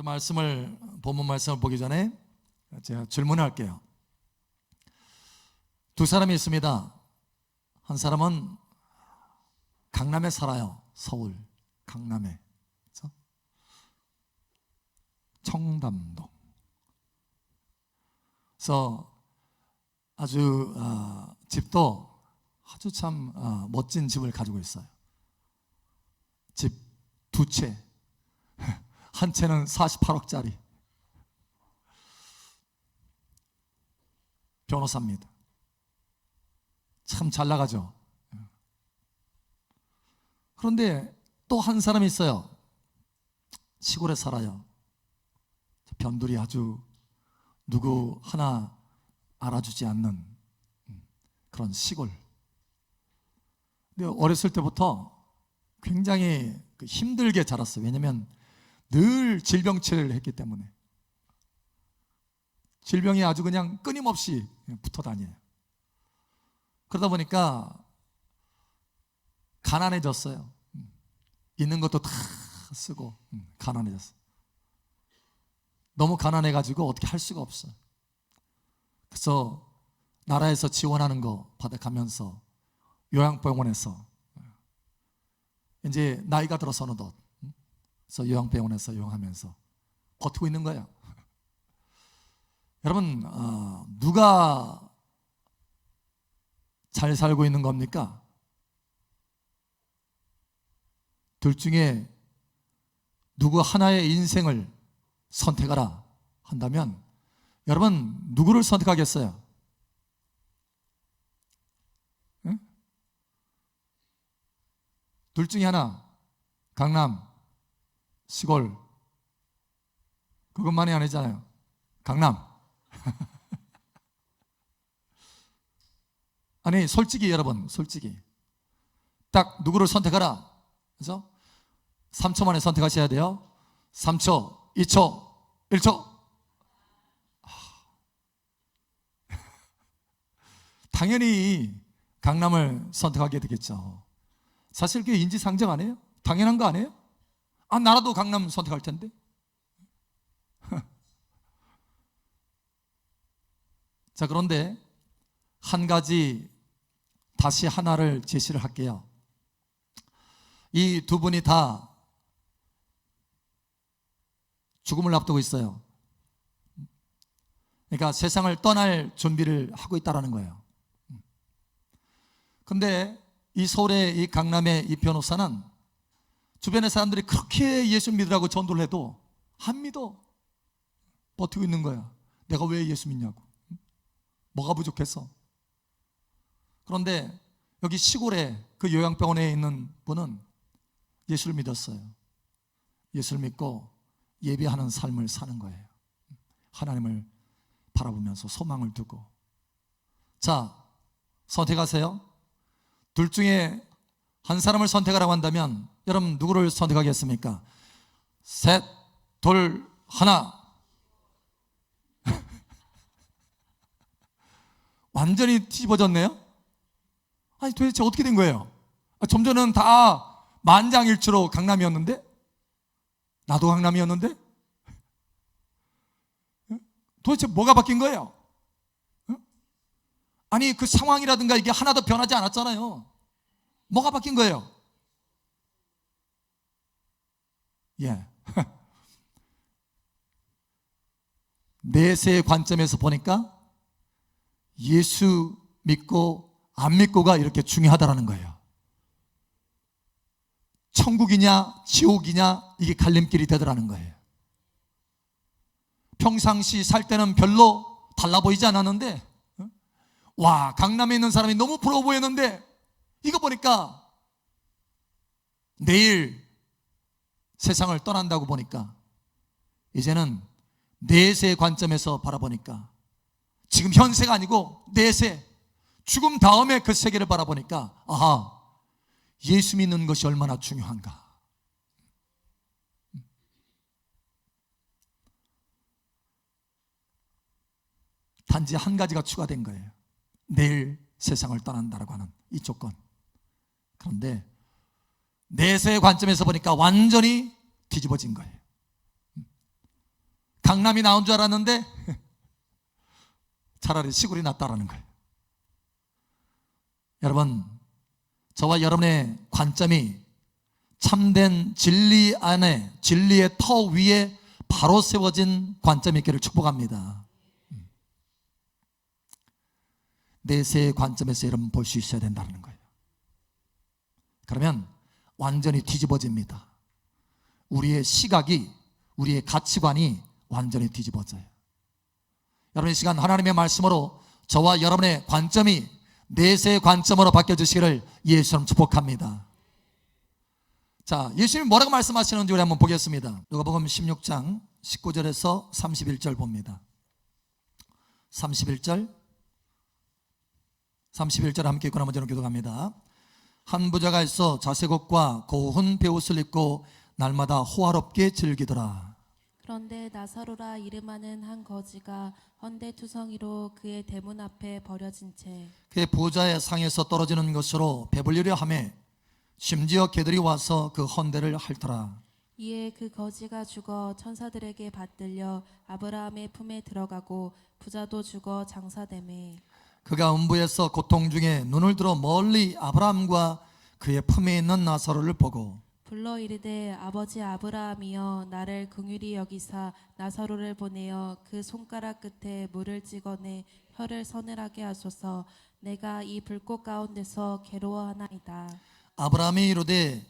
먼저 본문 말씀을 보기 전에 제가 질문할게요. 두 사람이 있습니다. 한 사람은 강남에 살아요. 서울 강남에. 그렇죠? 청담동. 그래서 아주 집도 아주 참 멋진 집을 가지고 있어요. 집 두 채. 한 채는 48억짜리. 변호사입니다. 참 잘 나가죠. 그런데 또 한 사람이 있어요. 시골에 살아요. 변두리 아주 누구 하나 알아주지 않는 그런 시골. 근데 어렸을 때부터 굉장히 힘들게 자랐어요. 왜냐하면 늘 질병치레를 했기 때문에. 질병이 아주 그냥 끊임없이 붙어 다녀요. 그러다 보니까 가난해졌어요. 있는 것도 다 쓰고 가난해졌어요. 너무 가난해가지고 어떻게 할 수가 없어요. 그래서 나라에서 지원하는 거 받아가면서 요양병원에서 이제 나이가 들어서는 것, 그래서 요양병원에서 요양하면서 버티고 있는 거예요. 여러분, 누가 잘 살고 있는 겁니까? 둘 중에 누구 하나의 인생을 선택하라 한다면 여러분 누구를 선택하겠어요? 응? 둘 중에 하나, 강남, 시골, 그것만이 아니잖아요. 강남. 아니 솔직히 여러분, 솔직히 딱 누구를 선택하라. 그래서 3초 만에 선택하셔야 돼요. 3초, 2초, 1초. 당연히 강남을 선택하게 되겠죠. 사실 그게 인지상정 아니에요? 당연한 거 아니에요? 나라도 강남 선택할 텐데. 자, 그런데 한 가지 다시 하나를 제시를 할게요. 이 두 분이 다 죽음을 앞두고 있어요. 그러니까 세상을 떠날 준비를 하고 있다는 거예요. 근데 이 서울의 이 강남의 이 변호사는 주변의 사람들이 그렇게 예수 믿으라고 전도를 해도 안 믿어. 버티고 있는 거야. 내가 왜 예수 믿냐고. 뭐가 부족해서. 그런데 여기 시골에 그 요양병원에 있는 분은 예수를 믿었어요. 예수를 믿고 예배하는 삶을 사는 거예요. 하나님을 바라보면서 소망을 두고. 자, 선택하세요. 둘 중에 한 사람을 선택하라고 한다면 여러분 누구를 선택하겠습니까? 셋, 둘, 하나. 완전히 뒤집어졌네요. 아니 도대체 어떻게 된 거예요? 좀 전에는 다 만장일치로 강남이었는데, 나도 강남이었는데, 도대체 뭐가 바뀐 거예요? 아니 그 상황이라든가 이게 하나도 변하지 않았잖아요. 뭐가 바뀐 거예요? 예. 내세의 관점에서 보니까 예수 믿고 안 믿고가 이렇게 중요하다는 거예요. 천국이냐 지옥이냐 이게 갈림길이 되더라는 거예요. 평상시 살 때는 별로 달라 보이지 않았는데, 와, 강남에 있는 사람이 너무 부러워 보였는데 이거 보니까 내일 세상을 떠난다고 보니까 이제는 내세의 관점에서 바라보니까, 지금 현세가 아니고 내세, 죽음 다음에 그 세계를 바라보니까 아하, 예수 믿는 것이 얼마나 중요한가. 단지 한 가지가 추가된 거예요. 내일 세상을 떠난다라고 하는 이 조건. 그런데 내세의 관점에서 보니까 완전히 뒤집어진 거예요. 강남이 나온 줄 알았는데 차라리 시골이 낫다라는 거예요. 여러분, 저와 여러분의 관점이 참된 진리 안에, 진리의 터 위에 바로 세워진 관점이 있기를 축복합니다. 내세의 관점에서 여러분 볼 수 있어야 된다는 거예요. 그러면 완전히 뒤집어집니다. 우리의 시각이, 우리의 가치관이 완전히 뒤집어져요. 여러분, 이 시간 하나님의 말씀으로 저와 여러분의 관점이 내세의 관점으로 바뀌어주시기를 예수님 축복합니다. 자, 예수님이 뭐라고 말씀하시는지 우리 한번 보겠습니다. 누가복음 16장 19절에서 31절 봅니다. 31절 함께 읽고 나머지는 기도합니다. 한 부자가 있어 자색옷과 고운 베옷을 입고 날마다 호화롭게 즐기더라. 그런데 나사로라 이름하는 한 거지가 헌데투성이로 그의 대문 앞에 버려진 채 그의 부자의 상에서 떨어지는 것으로 배불리려 하매 심지어 개들이 와서 그 헌대를 핥더라. 이에 그 거지가 죽어 천사들에게 받들려 아브라함의 품에 들어가고 부자도 죽어 장사되매 그가 음부에서 고통 중에 눈을 들어 멀리 아브라함과 그의 품에 있는 나사로를 보고 불러 이르되 아버지 아브라함이여 나를 긍휼히 여기사 나사로를 보내어 그 손가락 끝에 물을 찍어내 혀를 서늘하게 하소서. 내가 이 불꽃 가운데서 괴로워하나이다. 아브라함이 이르되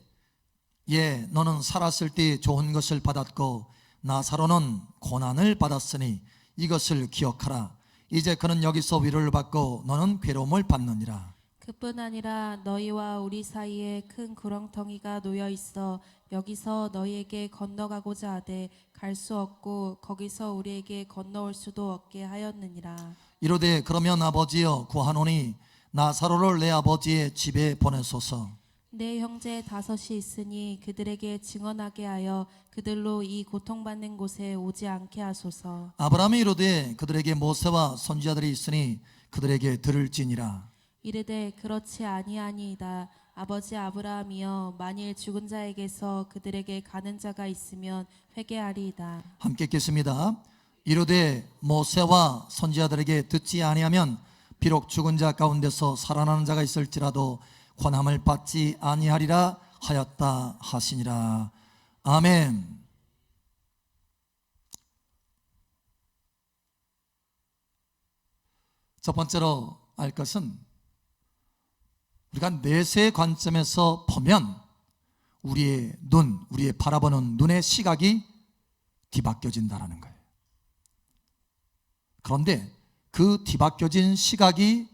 예, 너는 살았을 때 좋은 것을 받았고 나사로는 고난을 받았으니 이것을 기억하라. 이제 그는 여기서 위로를 받고 너는 괴로움을 받느니라. 그뿐 아니라 너희와 우리 사이에 큰 구렁텅이가 놓여 있어 여기서 너희에게 건너가고자 하되 갈 수 없고 거기서 우리에게 건너올 수도 없게 하였느니라. 이르되 그러면 아버지여 구하노니 나사로를 내 아버지의 집에 보내소서. 내 형제 5이 있으니 그들에게 증언하게 하여 그들로 이 고통받는 곳에 오지 않게 하소서. 아브라함이 이르되 그들에게 모세와 선지자들이 있으니 그들에게 들을지니라. 이르되 그렇지 아니하니이다. 아버지 아브라함이여 만일 죽은 자에게서 그들에게 가는 자가 있으면 회개하리이다. 함께 읽겠습니다. 이르되 모세와 선지자들에게 듣지 아니하면 비록 죽은 자 가운데서 살아나는 자가 있을지라도 권함을 받지 아니하리라 하였다 하시니라. 아멘. 첫 번째로 알 것은 우리가 내세의 관점에서 보면 우리의 눈, 우리의 바라보는 눈의 시각이 뒤바뀌어진다는 거예요. 그런데 그 뒤바뀌어진 시각이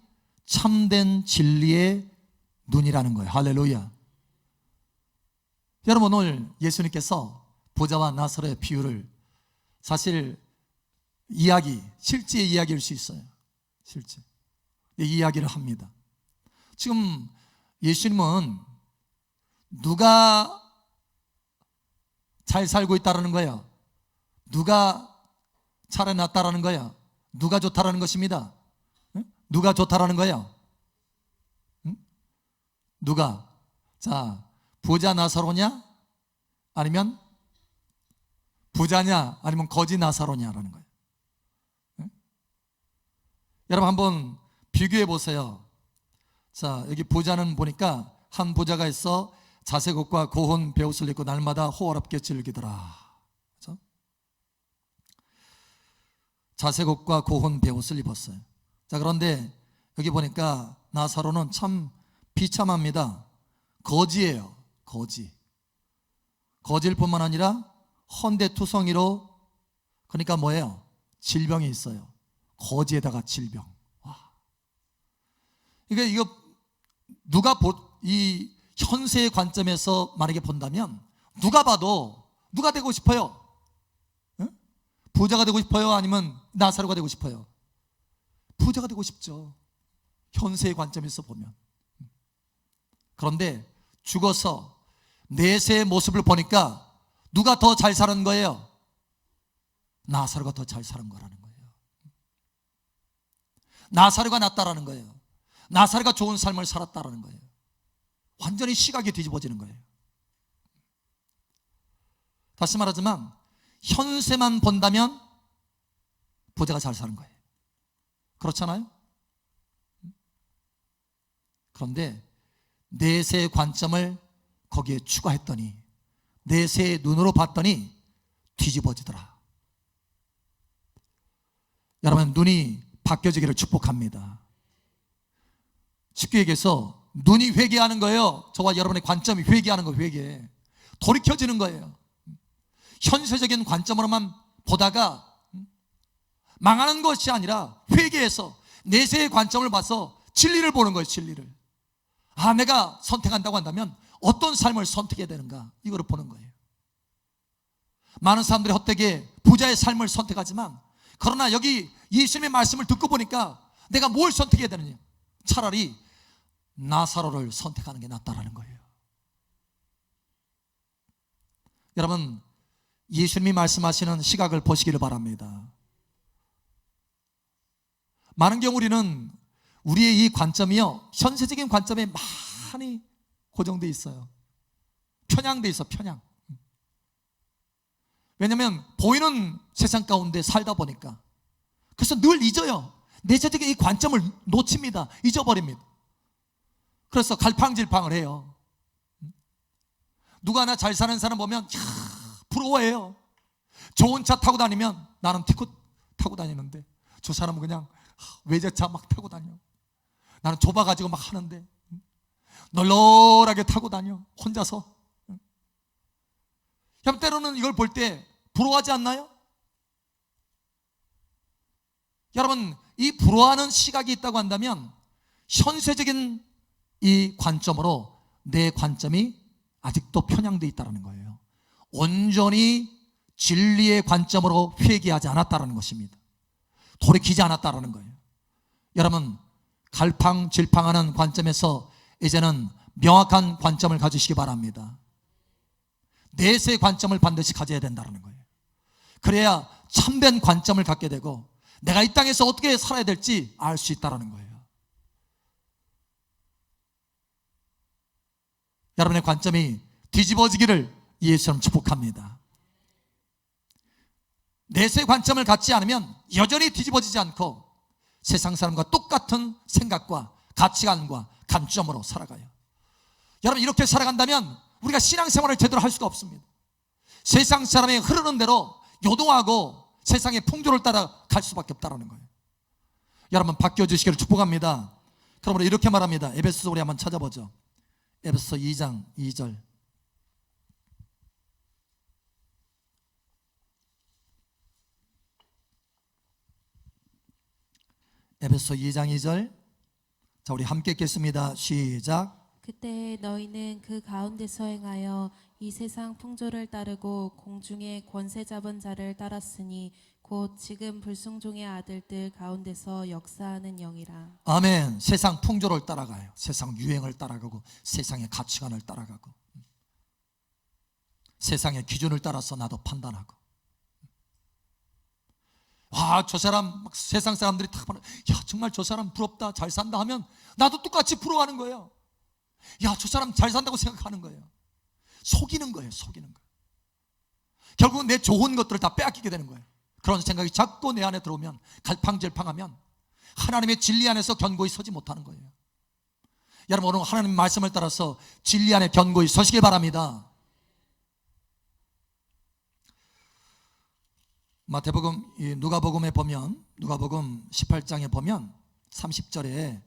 참된 진리의 눈이라는 거예요. 할렐루야. 여러분, 오늘 예수님께서 부자와 나사로의 비유를 사실 실제 이야기일 수 있어요. 실제 이 이야기를 합니다. 지금 예수님은 누가 잘 살고 있다라는 거예요? 누가 살아났다라는 거예요? 누가 좋다라는 것입니다. 누가 좋다라는 거예요? 누가? 자, 부자 나사로냐? 아니면 부자냐? 아니면 거지 나사로냐라는 거예요. 여러분 한번 비교해 보세요. 자, 여기 부자는 보니까 한 부자가 있어 자색옷과 고운 베옷을 입고 날마다 호화롭게 즐기더라. 그렇죠? 자색옷과 고운 베옷을 입었어요. 자, 그런데 여기 보니까 나사로는 참 비참합니다. 거지예요. 거지일 뿐만 아니라 헌데투성이로, 그러니까 뭐예요? 질병이 있어요. 거지에다가 질병. 와. 이거 누가 이 현세의 관점에서 만약에 본다면 누가 봐도 누가 되고 싶어요? 응? 부자가 되고 싶어요? 아니면 나사로가 되고 싶어요? 부자가 되고 싶죠. 현세의 관점에서 보면. 그런데 죽어서 내세의 모습을 보니까 누가 더 잘 사는 거예요? 나사로가 더 잘 사는 거라는 거예요. 나사로가 낫다라는 거예요. 나사로가 좋은 삶을 살았다라는 거예요. 완전히 시각이 뒤집어지는 거예요. 다시 말하지만 현세만 본다면 부자가 잘 사는 거예요. 그렇잖아요? 그런데 내세의 관점을 거기에 추가했더니, 내세의 눈으로 봤더니 뒤집어지더라. 여러분, 눈이 바뀌어지기를 축복합니다. 쉽게 얘기해서 눈이 회개하는 거예요. 저와 여러분의 관점이 회개하는 거예요. 회개. 돌이켜지는 거예요. 현세적인 관점으로만 보다가 망하는 것이 아니라 회개해서 내세의 관점을 봐서 진리를 보는 거예요. 진리를. 아, 내가 선택한다고 한다면 어떤 삶을 선택해야 되는가, 이거를 보는 거예요. 많은 사람들이 헛되게 부자의 삶을 선택하지만, 그러나 여기 예수님의 말씀을 듣고 보니까 내가 뭘 선택해야 되느냐, 차라리 나사로를 선택하는 게 낫다라는 거예요. 여러분, 예수님이 말씀하시는 시각을 보시기를 바랍니다. 많은 경우 우리는 우리의 이 관점이요, 현세적인 관점에 많이 고정되어 있어요. 편향되어 있어, 편향. 왜냐하면 보이는 세상 가운데 살다 보니까. 그래서 늘 잊어요. 내세적인 이 관점을 놓칩니다. 잊어버립니다. 그래서 갈팡질팡을 해요. 누가 하나 잘 사는 사람 보면 부러워해요. 좋은 차 타고 다니면 나는 티코 타고 다니는데 저 사람은 그냥 외제차 막 타고 다녀. 나는 좁아가지고 막 하는데 널널하게 타고 다녀, 혼자서. 그럼 때로는 이걸 볼 때 부러워하지 않나요? 여러분, 이 부러워하는 시각이 있다고 한다면 현세적인 이 관점으로 내 관점이 아직도 편향되어 있다는 거예요. 온전히 진리의 관점으로 회개하지 않았다는 것입니다. 돌이키지 않았다는 거예요. 여러분, 갈팡질팡하는 관점에서 이제는 명확한 관점을 가지시기 바랍니다. 내세의 관점을 반드시 가져야 된다는 거예요. 그래야 참된 관점을 갖게 되고 내가 이 땅에서 어떻게 살아야 될지 알 수 있다는 거예요. 여러분의 관점이 뒤집어지기를 예수님 축복합니다. 내세의 관점을 갖지 않으면 여전히 뒤집어지지 않고 세상 사람과 똑같은 생각과 가치관과 관점으로 살아가요. 여러분, 이렇게 살아간다면 우리가 신앙생활을 제대로 할 수가 없습니다. 세상 사람의 흐르는 대로 요동하고 세상의 풍조를 따라갈 수밖에 없다는 거예요. 여러분, 바뀌어주시기를 축복합니다. 그러므로 이렇게 말합니다. 에베소서 우리 한번 찾아보죠. 에베소서 2장 2절. 에베소서 2장 2절. 자, 우리 함께 읽겠습니다. 시작. 그때 너희는 그 가운데서 행하여 이 세상 풍조를 따르고 공중의 권세 잡은 자를 따랐으니 곧 지금 불순종의 아들들 가운데서 역사하는 영이라. 아멘. 세상 풍조를 따라가요. 세상 유행을 따라가고 세상의 가치관을 따라가고 세상의 기준을 따라서 나도 판단하고, 저 사람 막 세상 사람들이 다 야, 정말 저 사람 부럽다, 잘 산다 하면 나도 똑같이 부러워하는 거예요. 야, 저 사람 잘 산다고 생각하는 거예요. 속이는 거예요. 속이는 거예요. 결국은 내 좋은 것들을 다 빼앗기게 되는 거예요. 그런 생각이 자꾸 내 안에 들어오면, 갈팡질팡하면 하나님의 진리 안에서 견고히 서지 못하는 거예요. 여러분, 오늘 하나님의 말씀을 따라서 진리 안에 견고히 서시길 바랍니다. 마태복음, 누가복음에 보면, 누가복음 18장에 보면 30절에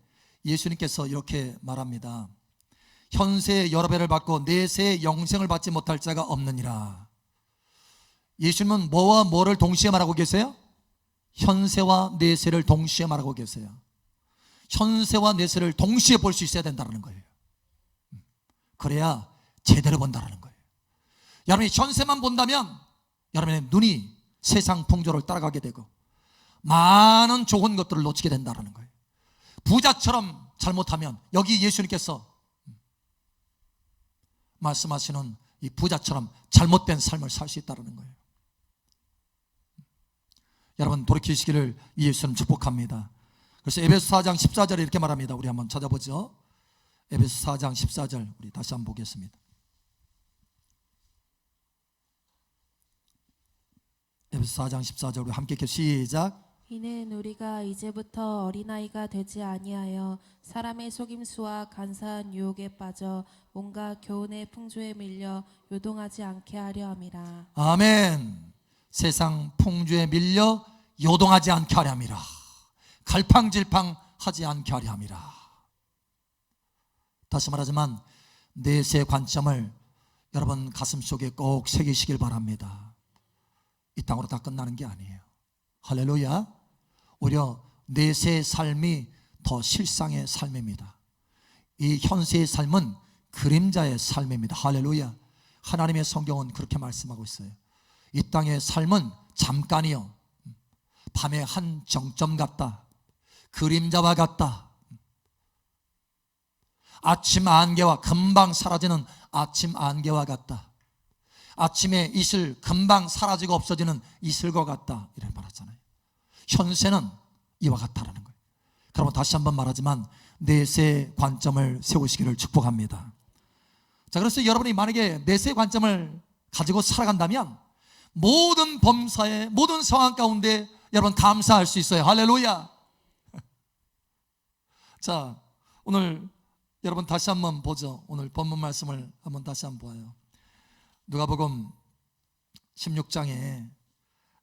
예수님께서 이렇게 말합니다. 현세의 여러 배를 받고 내세의 영생을 받지 못할 자가 없느니라. 예수님은 뭐와 뭐를 동시에 말하고 계세요? 현세와 내세를 동시에 말하고 계세요. 현세와 내세를 동시에 볼 수 있어야 된다는 거예요. 그래야 제대로 본다는 거예요. 여러분이 현세만 본다면 여러분의 눈이 세상 풍조를 따라가게 되고 많은 좋은 것들을 놓치게 된다는 거예요. 부자처럼 잘못하면 여기 예수님께서 말씀하시는 이 부자처럼 잘못된 삶을 살 수 있다는 거예요. 여러분, 돌이키시기를 예수님 축복합니다. 그래서 에베소 4장 14절에 이렇게 말합니다. 우리 한번 찾아보죠. 에베소 4장 14절 우리 다시 한번 보겠습니다. 에베소 4장 14절 우리 함께 시작. 이는 우리가 이제부터 어린아이가 되지 아니하여 사람의 속임수와 간사한 유혹에 빠져 온갖 교훈의 풍조에 밀려 요동하지 않게 하려 함이라. 아멘. 세상 풍조에 밀려 요동하지 않게 하려 함이라. 갈팡질팡하지 않게 하려 함이라. 다시 말하지만 내세 관점을 여러분 가슴속에 꼭 새기시길 바랍니다. 이 땅으로 다 끝나는 게 아니에요. 할렐루야. 오히려 내세의 삶이 더 실상의 삶입니다. 이 현세의 삶은 그림자의 삶입니다. 할렐루야. 하나님의 성경은 그렇게 말씀하고 있어요. 이 땅의 삶은 잠깐이요, 밤의 한 정점 같다. 그림자와 같다. 아침 안개와 금방 사라지는 아침 안개와 같다. 아침에 이슬 금방 사라지고 없어지는 이슬과 같다. 이렇게 말하잖아요. 현세는 이와 같다라는 거예요. 그러면 다시 한번 말하지만 내세 관점을 세우시기를 축복합니다. 자, 그래서 여러분이 만약에 내세 관점을 가지고 살아간다면 모든 범사에, 모든 상황 가운데 여러분 감사할 수 있어요. 할렐루야. 자, 오늘 여러분 다시 한번 보죠. 오늘 본문 말씀을 한번 다시 한번 보아요. 누가복음 16장에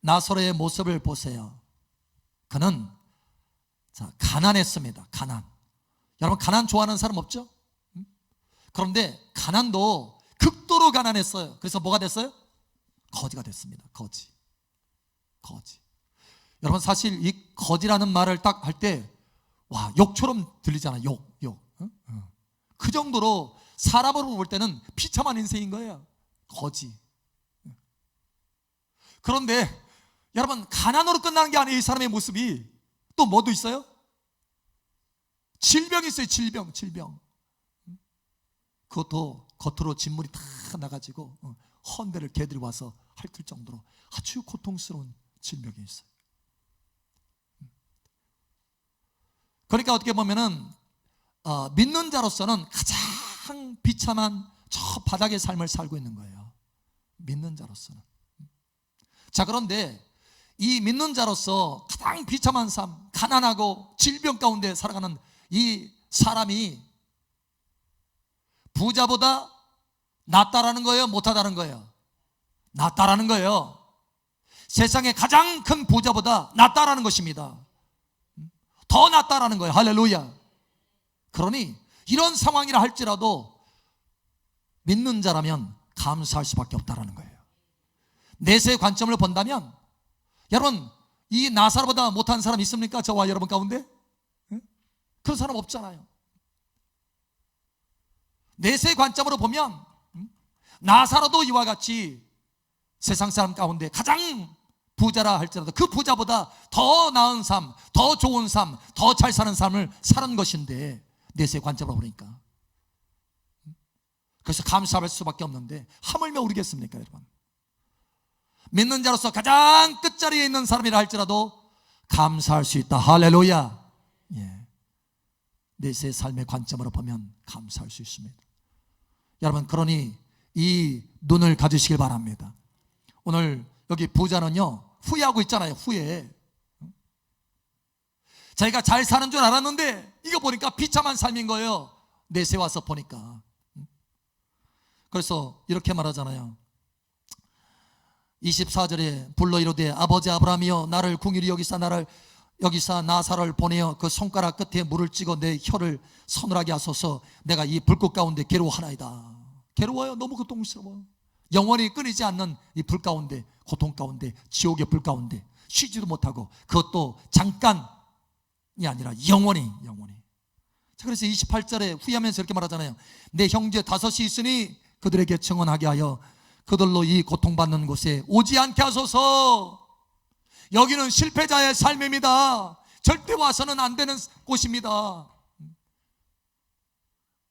나사로의 모습을 보세요. 그는 가난했습니다. 가난. 여러분 가난 좋아하는 사람 없죠? 그런데 가난도 극도로 가난했어요. 그래서 뭐가 됐어요? 거지가 됐습니다. 거지. 여러분 사실 이 거지라는 말을 딱 할 때 와, 욕처럼 들리잖아. 욕. 그 정도로 사람으로 볼 때는 비참한 인생인 거예요. 거지. 그런데 여러분 가난으로 끝나는 게 아니에요. 이 사람의 모습이 또 뭐도 있어요? 질병이 있어요. 질병. 그것도 겉으로 진물이 다 나가지고 헌데를 개들이 와서 핥을 정도로 아주 고통스러운 질병이 있어요. 그러니까 어떻게 보면은 믿는 자로서는 가장 비참한 저 바닥의 삶을 살고 있는 거예요. 믿는 자로서는. 자, 그런데 이 믿는 자로서 가장 비참한 삶, 가난하고 질병 가운데 살아가는 이 사람이 부자보다 낫다라는 거예요? 못하다는 거예요? 낫다라는 거예요. 세상에 가장 큰 부자보다 낫다라는 것입니다. 더 낫다라는 거예요. 할렐루야. 그러니 이런 상황이라 할지라도 믿는 자라면 감사할 수밖에 없다라는 거예요. 내세의 관점을 본다면 여러분 이 나사로보다 못한 사람 있습니까? 저와 여러분 가운데? 그런 사람 없잖아요. 내세의 관점으로 보면 나사로도 이와 같이 세상 사람 가운데 가장 부자라 할지라도 그 부자보다 더 나은 삶, 더 좋은 삶, 더 잘 사는 삶을 사는 것인데 내세의 관점으로 보니까 그래서 감사할 수밖에 없는데 하물며 우리겠습니까 여러분? 믿는 자로서 가장 끝자리에 있는 사람이라 할지라도 감사할 수 있다. 할렐루야. 예. 내세의 삶의 관점으로 보면 감사할 수 있습니다. 여러분 그러니 이 눈을 가지시길 바랍니다. 오늘 여기 부자는요 후회하고 있잖아요. 후회. 자기가 잘 사는 줄 알았는데 이거 보니까 비참한 삶인 거예요. 내세 와서 보니까. 그래서 이렇게 말하잖아요. 24절에 불러 이르되 아버지 아브라함이여 나를 궁휼히 여기사 나사로를 보내어 그 손가락 끝에 물을 찍어 내 혀를 서늘하게 하소서. 내가 이 불꽃 가운데 괴로워하나이다. 괴로워요. 너무 고통스러워. 영원히 끊이지 않는 이 불 가운데, 고통 가운데, 지옥의 불 가운데 쉬지도 못하고 그것도 잠깐이 아니라 영원히. 자, 그래서 28절에 후회하면서 이렇게 말하잖아요. 내 형제 5이 있으니 그들에게 청언하게 하여 그들로 이 고통받는 곳에 오지 않게 하소서. 여기는 실패자의 삶입니다. 절대 와서는 안 되는 곳입니다.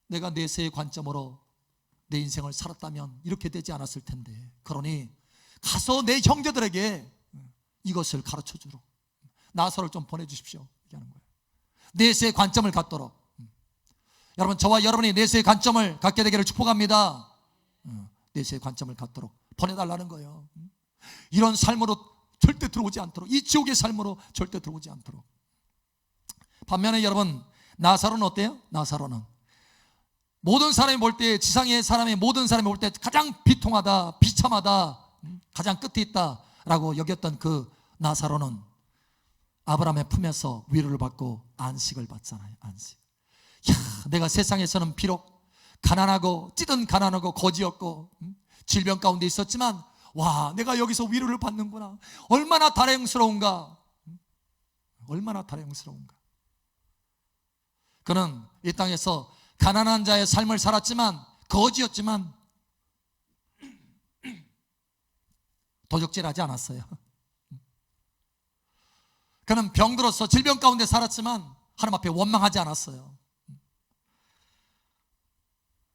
내가 내세의 관점으로 내 인생을 살았다면 이렇게 되지 않았을 텐데. 그러니 가서 내 형제들에게 이것을 가르쳐주러 나사로를 좀 보내주십시오. 얘기하는 거예요. 내세의 관점을 갖도록. 여러분 저와 여러분이 내세의 관점을 갖게 되기를 축복합니다. 내세의 관점을 갖도록 보내달라는 거예요. 이런 삶으로 절대 들어오지 않도록, 이 지옥의 삶으로 절대 들어오지 않도록. 반면에 여러분, 나사로는 어때요? 나사로는 모든 사람이 볼 때, 지상의 사람이 모든 사람이 볼 때 가장 비통하다, 비참하다, 가장 끝에 있다라고 여겼던 그 나사로는 아브라함의 품에서 위로를 받고 안식을 받잖아요. 안식. 야, 내가 세상에서는 비록 가난하고, 찌든 가난하고 거지였고 질병 가운데 있었지만, 와, 내가 여기서 위로를 받는구나. 얼마나 다행스러운가. 얼마나 다행스러운가. 그는 이 땅에서 가난한 자의 삶을 살았지만, 거지였지만 도적질하지 않았어요. 그는 병들어서 질병 가운데 살았지만 하나님 앞에 원망하지 않았어요.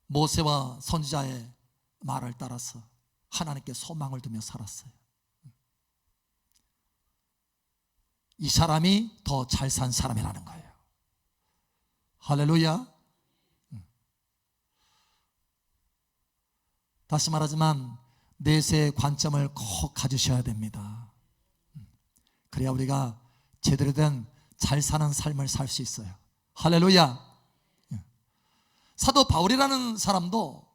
모세와 선지자의 말을 따라서 하나님께 소망을 두며 살았어요. 이 사람이 더 잘 산 사람이라는 거예요. 할렐루야. 다시 말하지만 내세의 관점을 꼭 가지셔야 됩니다. 그래야 우리가 제대로 된 잘 사는 삶을 살 수 있어요. 할렐루야. 사도 바울이라는 사람도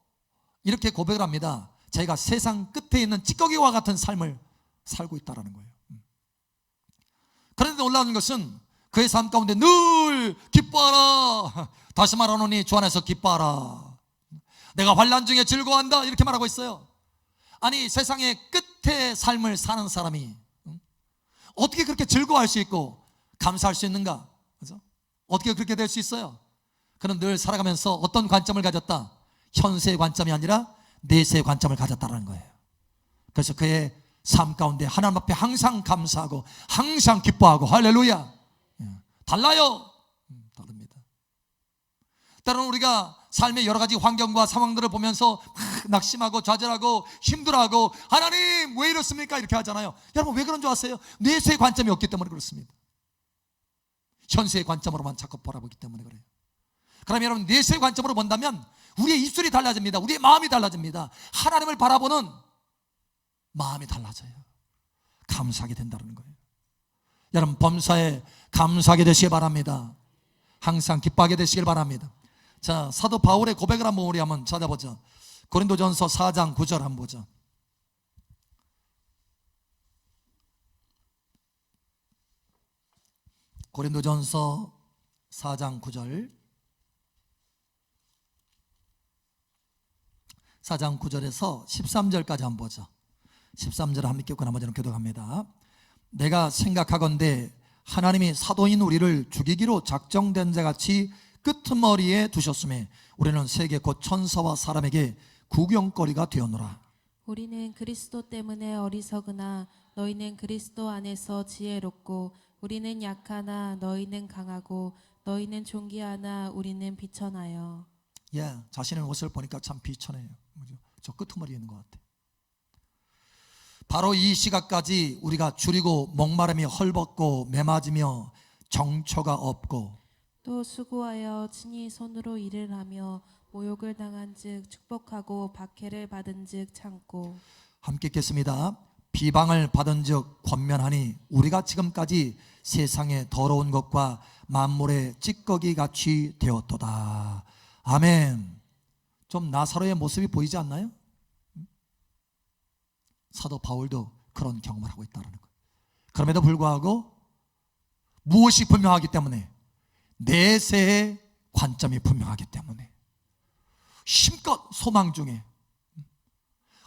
이렇게 고백을 합니다. 자기가 세상 끝에 있는 찌꺼기와 같은 삶을 살고 있다는 거예요. 그런데 놀라운 것은 그의 삶 가운데 늘 기뻐하라, 다시 말하노니 주 안에서 기뻐하라, 내가 환난 중에 즐거워한다, 이렇게 말하고 있어요. 아니, 세상의 끝에 삶을 사는 사람이 어떻게 그렇게 즐거워할 수 있고 감사할 수 있는가? 그렇죠? 어떻게 그렇게 될 수 있어요? 그는 늘 살아가면서 어떤 관점을 가졌다? 현세의 관점이 아니라 내세의 관점을 가졌다는 거예요. 그래서 그의 삶 가운데 하나님 앞에 항상 감사하고 항상 기뻐하고, 할렐루야. 달라요. 다릅니다. 때로는 우리가 삶의 여러 가지 환경과 상황들을 보면서 막 낙심하고 좌절하고 힘들어하고, 하나님 왜 이렇습니까? 이렇게 하잖아요. 여러분, 왜 그런 줄 아세요? 내세의 관점이 없기 때문에 그렇습니다. 현세의 관점으로만 자꾸 바라보기 때문에 그래요. 그럼 여러분, 내세의 관점으로 본다면 우리의 입술이 달라집니다. 우리의 마음이 달라집니다. 하나님을 바라보는 마음이 달라져요. 감사하게 된다는 거예요. 여러분, 범사에 감사하게 되시길 바랍니다. 항상 기뻐하게 되시길 바랍니다. 자, 사도 바울의 고백을 한번 우리 한번 찾아보죠. 고린도전서 4장 9절 한번 보죠. 고린도전서 4장 9절, 4장 9절에서 13절까지 한번 보죠. 13절 함께 읽고 나머지는 교독합니다. 내가 생각하건대 하나님이 사도인 우리를 죽이기로 작정된 자같이 끄트머리에 두셨음에 우리는 세계 곧 천사와 사람에게 구경거리가 되었노라. 우리는 그리스도 때문에 어리석으나 너희는 그리스도 안에서 지혜롭고, 우리는 약하나 너희는 강하고, 너희는 존귀하나 우리는 비천하여. 자신의 옷을 보니까 참 비천해요. 저 끄트머리에 있는 것 같아. 바로 이 시각까지 우리가 줄이고 목마름이 헐벗고 매맞으며 정처가 없고, 또 수고하여 친히 손으로 일을 하며 모욕을 당한즉 축복하고 박해를 받은즉 참고. 함께 읽겠습니다. 비방을 받은즉 권면하니 우리가 지금까지 세상의 더러운 것과 만물의 찌꺼기 같이 되었도다. 아멘. 좀 나사로의 모습이 보이지 않나요? 사도 바울도 그런 경험을 하고 있다는 거예요. 그럼에도 불구하고 무엇이 분명하기 때문에? 내세의 관점이 분명하기 때문에 힘껏 소망 중에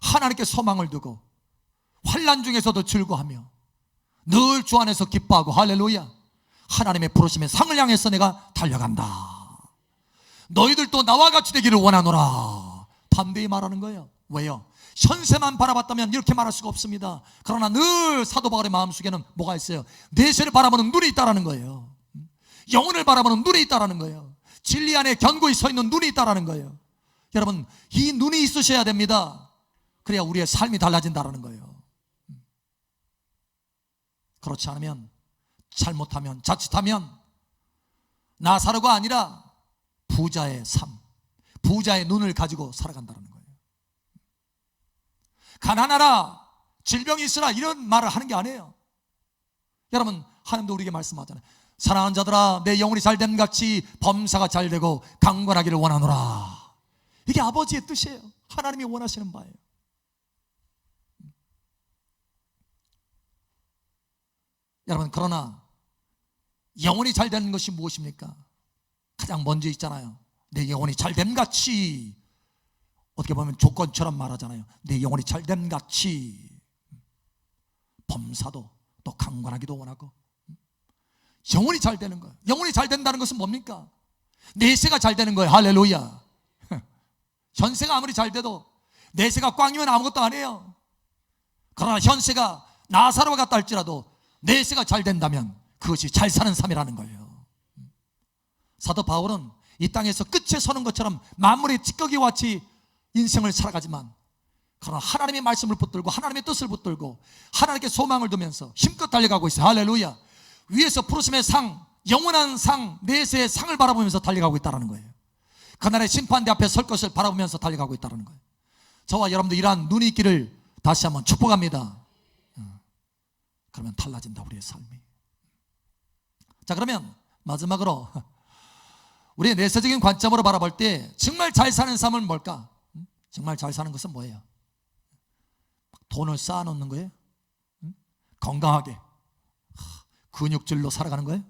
하나님께 소망을 두고 환난 중에서도 즐거워하며 늘 주 안에서 기뻐하고, 할렐루야. 하나님의 부르심의 상을 향해서 내가 달려간다. 너희들도 나와 같이 되기를 원하노라. 반대히 말하는 거예요. 왜요? 현세만 바라봤다면 이렇게 말할 수가 없습니다. 그러나 늘 사도 바울의 마음속에는 뭐가 있어요? 내세를 바라보는 눈이 있다라는 거예요. 영혼을 바라보는 눈이 있다라는 거예요. 진리 안에 견고히 서 있는 눈이 있다라는 거예요. 여러분, 이 눈이 있으셔야 됩니다. 그래야 우리의 삶이 달라진다라는 거예요. 그렇지 않으면, 잘못하면, 자칫하면 나사로가 아니라 부자의 삶, 부자의 눈을 가지고 살아간다는 거예요. 가난하라, 질병이 있으라, 이런 말을 하는 게 아니에요. 여러분, 하나님도 우리에게 말씀하잖아요. 사랑하는 자들아, 내 영혼이 잘됨 같이 범사가 잘되고 강건하기를 원하노라. 이게 아버지의 뜻이에요. 하나님이 원하시는 바예요. 여러분, 그러나 영혼이 잘되는 것이 무엇입니까? 가장 먼저 있잖아요. 내 영혼이 잘됨 같이, 어떻게 보면 조건처럼 말하잖아요. 내 영혼이 잘됨 같이 범사도 또 강건하기도 원하고. 영혼이 잘 되는 거예요. 영혼이 잘 된다는 것은 뭡니까? 내세가 잘 되는 거예요. 할렐루야. 현세가 아무리 잘 돼도 내세가 꽝이면 아무것도 아니에요. 그러나 현세가 나사로와 같다 할지라도 내세가 잘 된다면 그것이 잘 사는 삶이라는 거예요. 사도 바울은 이 땅에서 끝에 서는 것처럼 만물의 찌꺼기와 같이 인생을 살아가지만, 그러나 하나님의 말씀을 붙들고 하나님의 뜻을 붙들고 하나님께 소망을 두면서 힘껏 달려가고 있어요. 할렐루야. 위에서 부르심의 상, 영원한 상, 내세의 상을 바라보면서 달려가고 있다는 거예요. 그날의 심판대 앞에 설 것을 바라보면서 달려가고 있다는 거예요. 저와 여러분들 이러한 눈이 있기를 다시 한번 축복합니다. 그러면 달라진다, 우리의 삶이. 자, 그러면 마지막으로 우리의 내세적인 관점으로 바라볼 때 정말 잘 사는 삶은 뭘까? 정말 잘 사는 것은 뭐예요? 돈을 쌓아놓는 거예요? 건강하게 근육질로 살아가는 거예요?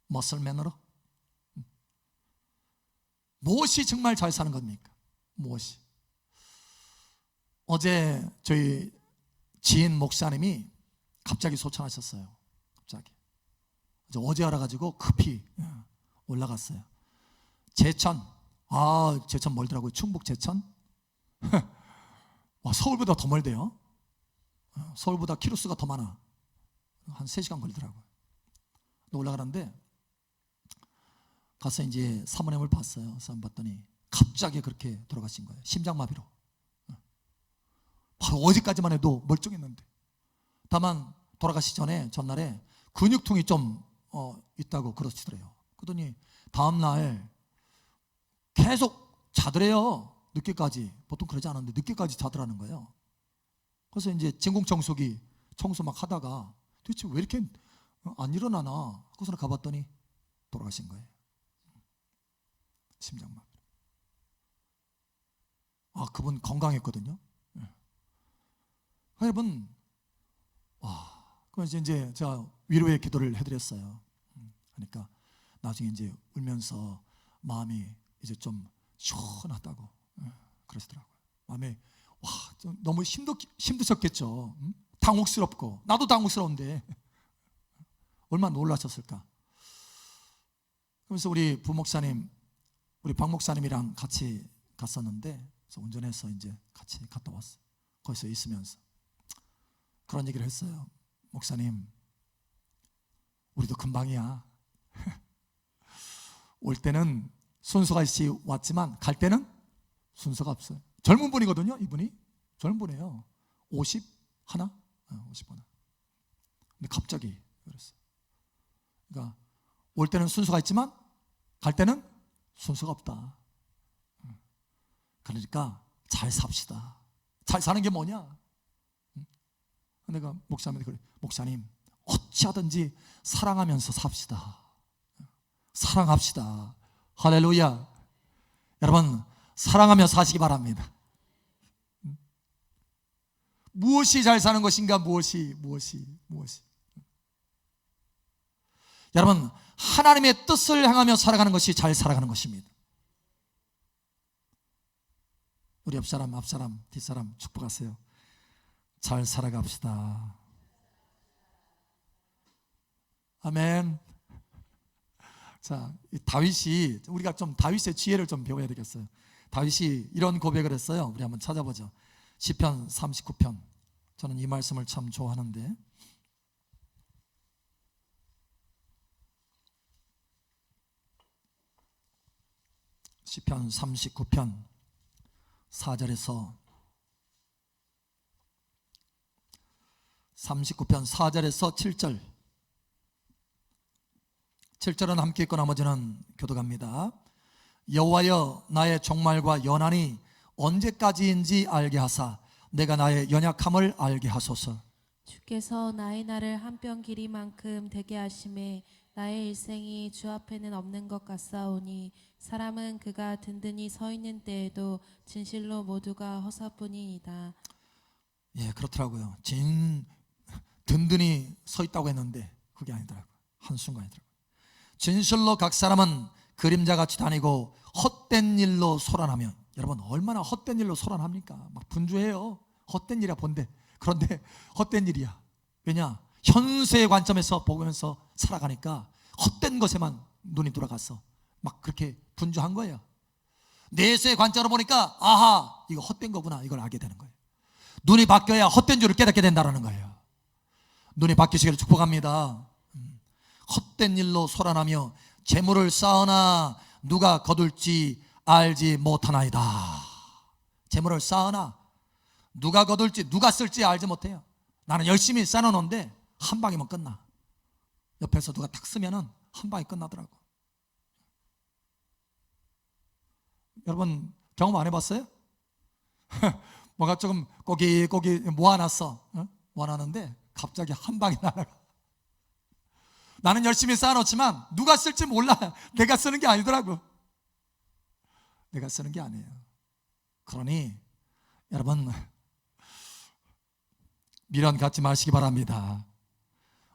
머슬맨으로? 무엇이 정말 잘 사는 겁니까? 무엇이? 어제 저희 지인 목사님이 갑자기 소천하셨어요. 갑자기 어제 알아가지고 급히 올라갔어요. 제천, 제천 멀더라고요. 충북 제천. 와, 서울보다 더 멀대요. 서울보다 키로수가 더 많아. 한 3시간 걸리더라고요. 올라가는데 가서 이제 사모님을 봤어요. 사모님 봤더니 갑자기 그렇게 돌아가신 거예요. 심장마비로. 바로 어제까지만 해도 멀쩡했는데, 다만 돌아가시 전에 전날에 근육통이 좀 있다고 그러시더래요. 그러더니 다음날 계속 자더래요. 늦게까지. 보통 그러지 않았는데 늦게까지 자더라는 거예요. 그래서 이제 진공청소기 청소 막 하다가 도대체 왜 이렇게 안 일어나나 하고서 가봤더니 돌아가신 거예요. 심장마비. 그분 건강했거든요. 여러분, 그래서 이제 제가 위로의 기도를 해드렸어요. 그러니까 나중에 이제 울면서 마음이 이제 좀 시원하다고 그러시더라고요. 마음에 좀 너무 힘드셨겠죠. 당혹스럽고, 나도 당혹스러운데 얼마나 놀라셨을까. 그래서 우리 부목사님, 우리 박 목사님이랑 같이 갔었는데, 그래서 운전해서 이제 같이 갔다 왔어요. 거기서 있으면서 그런 얘기를 했어요. 목사님, 우리도 금방이야. 올 때는 순서가 있이 왔지만 갈 때는 순서가 없어요. 젊은 분이거든요. 이분이 젊은 분이에요. 50 하나? 50 하나. 근데 갑자기 그랬어요. 그러니까 올 때는 순서가 있지만 갈 때는 순서가 없다. 그러니까 잘 삽시다. 잘 사는 게 뭐냐? 내가 목사님한테 그래, 목사님 어찌하든지 사랑하면서 삽시다. 사랑합시다. 할렐루야. 여러분, 사랑하며 사시기 바랍니다. 무엇이 잘 사는 것인가? 무엇이. 여러분, 하나님의 뜻을 향하며 살아가는 것이 잘 살아가는 것입니다. 우리 옆사람, 앞사람, 뒷사람 축복하세요. 잘 살아갑시다. 아멘. 자, 다윗이, 우리가 좀 다윗의 지혜를 좀 배워야 되겠어요. 다윗이 이런 고백을 했어요. 우리 한번 찾아보죠. 시편 39편. 저는 이 말씀을 참 좋아하는데, 시편 39편 4절에서 7절. 7절은 함께 읽고 나머지는 교독합니다. 여호와여, 나의 종말과 연한이 언제까지인지 알게 하사 내가 나의 연약함을 알게 하소서. 주께서 나의 날을 한 뼘 길이만큼 되게 하심에 나의 일생이 주 앞에는 없는 것 같사오니 사람은 그가 든든히 서 있는 때에도 진실로 모두가 허사뿐이니이다. 예, 그렇더라고요. 든든히 서 있다고 했는데 그게 아니더라고요. 한순간이더라고요. 진실로 각 사람은 그림자같이 다니고 헛된 일로 소란하며, 여러분 얼마나 헛된 일로 소란합니까? 막 분주해요. 헛된 일이야 본데. 그런데 헛된 일이야. 왜냐? 현세의 관점에서 보면서 살아가니까 헛된 것에만 눈이 돌아갔어. 막 그렇게 분주한 거예요. 내세의 관점으로 보니까 아하, 이거 헛된 거구나, 이걸 알게 되는 거예요. 눈이 바뀌어야 헛된 줄을 깨닫게 된다는 거예요. 눈이 바뀌시기를 축복합니다. 헛된 일로 소란하며 재물을 쌓으나 누가 거둘지 알지 못하나이다. 재물을 쌓으나 누가 거둘지 누가 쓸지 알지 못해요. 나는 열심히 쌓아놓는데 한 방이면 끝나. 옆에서 누가 탁 쓰면은 한 방이 끝나더라고. 여러분 경험 안 해봤어요? 뭐가 조금 고기 모아놨어. 모아놨는데 갑자기 한 방에 날아가. 나는 열심히 쌓아놓지만 누가 쓸지 몰라. 내가 쓰는 게 아니더라고. 내가 쓰는 게 아니에요. 그러니 여러분 미련 갖지 마시기 바랍니다.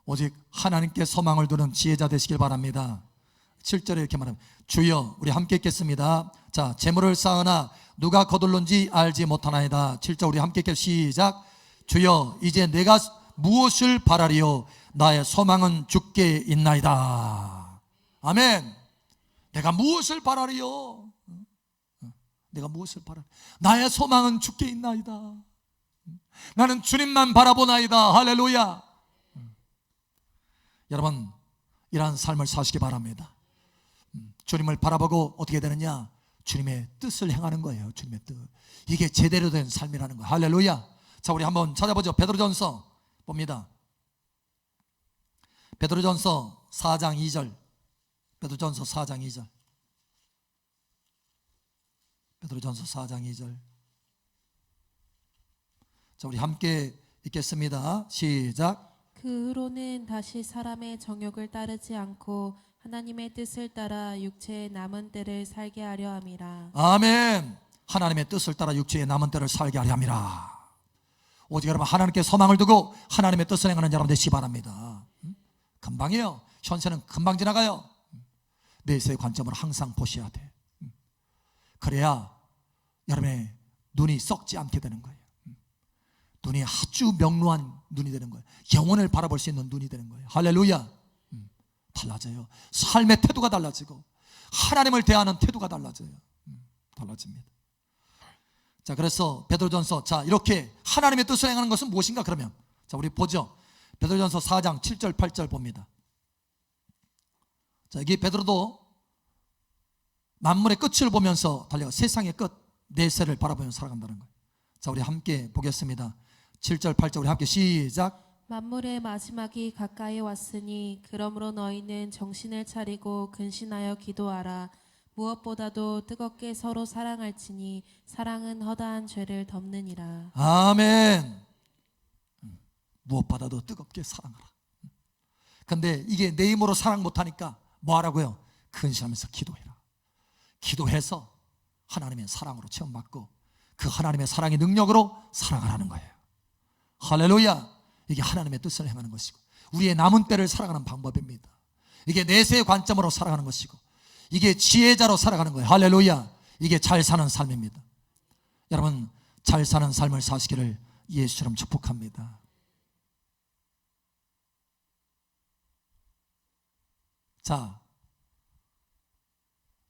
오직 하나님께 소망을 두는 지혜자 되시길 바랍니다. 7절에 이렇게 말합니다. 주여, 우리 함께 읽겠습니다. 자, 재물을 쌓으나 누가 거둘는지 알지 못하나이다. 7절 우리 함께 읽겠습니다. 시작. 주여, 이제 내가 무엇을 바라리요? 나의 소망은 주께 있나이다. 아멘. 내가 무엇을 바라리요? 내가 무엇을 바라? 나의 소망은 주께 있나이다. 나는 주님만 바라보나이다. 할렐루야. 여러분 이러한 삶을 사시기 바랍니다. 주님을 바라보고 어떻게 되느냐? 주님의 뜻을 행하는 거예요. 주님의 뜻. 이게 제대로 된 삶이라는 거예요. 할렐루야. 자, 우리 한번 찾아보죠. 베드로전서 봅니다. 베드로전서 4장 2절. 베드로전서 4장 2절. 베드로전서 4장 2절. 자, 우리 함께 읽겠습니다. 시작. 그 후로는 다시 사람의 정욕을 따르지 않고 하나님의 뜻을 따라 육체의 남은 때를 살게 하려 함이라. 아멘. 하나님의 뜻을 따라 육체의 남은 때를 살게 하려 함이라. 오직 여러분 하나님께 소망을 두고 하나님의 뜻을 행하는 여러분 되시기 바랍니다. 금방이에요. 현세는 금방 지나가요. 내세의 관점으로 항상 보셔야 돼. 그래야 여러분의 눈이 썩지 않게 되는 거예요. 눈이 아주 명료한 눈이 되는 거예요. 영혼을 바라볼 수 있는 눈이 되는 거예요. 할렐루야. 달라져요. 삶의 태도가 달라지고 하나님을 대하는 태도가 달라져요. 달라집니다. 자, 그래서 베드로전서, 자, 이렇게 하나님의 뜻을 행하는 것은 무엇인가? 그러면 자, 우리 보죠. 베드로전서 4장 7절 8절 봅니다. 자, 여기 베드로도 만물의 끝을 보면서 달려가 세상의 끝 내세를 바라보면서 살아간다는 거예요. 자, 우리 함께 보겠습니다. 7절 8절 우리 함께 시작. 만물의 마지막이 가까이 왔으니 그러므로 너희는 정신을 차리고 근신하여 기도하라. 무엇보다도 뜨겁게 서로 사랑할지니 사랑은 허다한 죄를 덮느니라. 아멘. 무엇보다도 뜨겁게 사랑하라. 근데 이게 내 힘으로 사랑 못하니까 뭐 하라고요? 근신하면서 기도해라. 기도해서 하나님의 사랑으로 체험받고 그 하나님의 사랑의 능력으로 사랑하라는 거예요. 할렐루야. 이게 하나님의 뜻을 행하는 것이고 우리의 남은 때를 살아가는 방법입니다. 이게 내세의 관점으로 살아가는 것이고 이게 지혜자로 살아가는 거예요. 할렐루야. 이게 잘 사는 삶입니다. 여러분 잘 사는 삶을 사시기를 예수처럼 축복합니다. 자,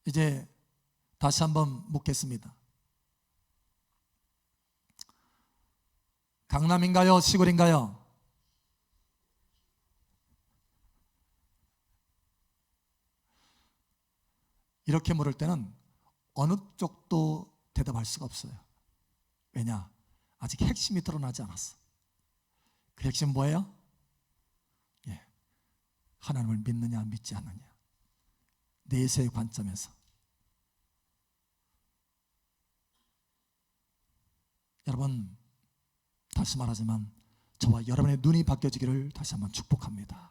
이제 다시 한번 묻겠습니다. 강남인가요? 시골인가요? 이렇게 물을 때는 어느 쪽도 대답할 수가 없어요. 왜냐? 아직 핵심이 드러나지 않았어. 그 핵심은 뭐예요? 예, 하나님을 믿느냐 믿지 않느냐. 내세의 관점에서. 여러분 다시 말하지만 저와 여러분의 눈이 바뀌어지기를 다시 한번 축복합니다.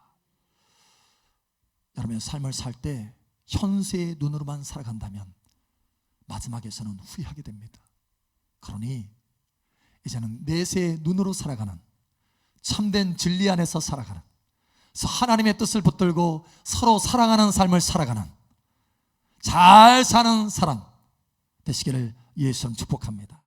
여러분의 삶을 살 때 현세의 눈으로만 살아간다면 마지막에서는 후회하게 됩니다. 그러니 이제는 내세의 눈으로 살아가는, 참된 진리 안에서 살아가는, 하나님의 뜻을 붙들고 서로 사랑하는 삶을 살아가는, 잘 사는 사람 되시기를 예수님 축복합니다.